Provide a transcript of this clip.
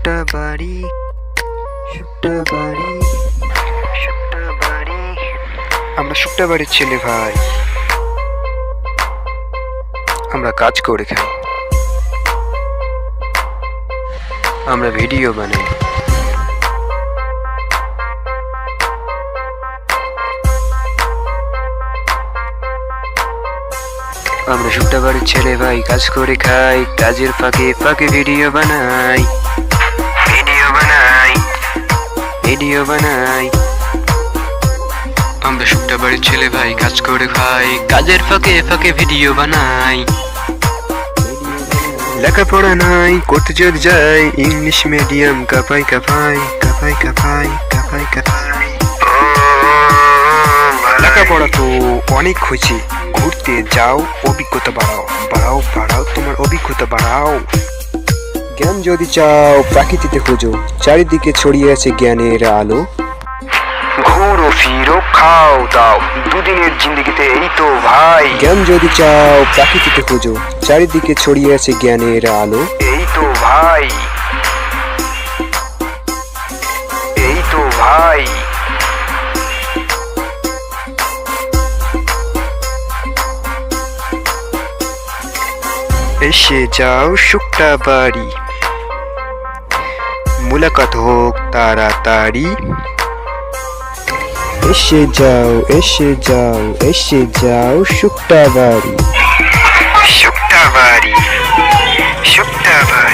শুকটা বাড়ি, শুকটা বাড়ি, শুকটা বাড়ি। আমরা শুকটা বাড়ির ছেলে ভাই, আমরা কাজ করে খাই, আমরা ভিডিও বানাই। আমরা শুকটা বাড়ির ছেলে ভাই, কাজ করে খাই, কাজের ফাঁকে ফাঁকে ভিডিও বানাই, ভিডিও বানাই, ভিডিও বানাই। আমরা শুকটা বাড়ির ছেলে ভাই, কাজ করে খাই, কাজের ফাঁকে ফাঁকে ভিডিও বানাই। লেখাপড়া নাই, করতে যদি যাই, ইংলিশ মিডিয়াম কাপাই কাপাই, কাপাই কাপাই, কাপাই কাপাই। লেখাপড়া তো অনেক হয়েছে, ঘুরতে যাও, অভিজ্ঞতা বাড়াও, বাড়াও বাড়াও, তোমার অভিজ্ঞতা বাড়াও। জ্ঞান যদি চাও প্রাকৃতিতে খোঁজো, চারিদিকে ছড়িয়ে আছে জ্ঞানের আলো। ঘোরো ফিরো খাও দাও, দুদিনের জিন্দগিতে এই তো ভাই। জ্ঞান যদি চাও প্রাকৃতিতে খোঁজো, চারিদিকে ছড়িয়ে আছে জ্ঞানের আলো। এই তো ভাই, এই তো ভাই। এসে যাও শুকটা বাড়ি, মুলাকাত হোক তাড়াতাড়ি। এসে যাও, এসে যাও, এসে যাও শুকটা বাড়ি, শুকটা বাড়ি, শুকটা বাড়ি।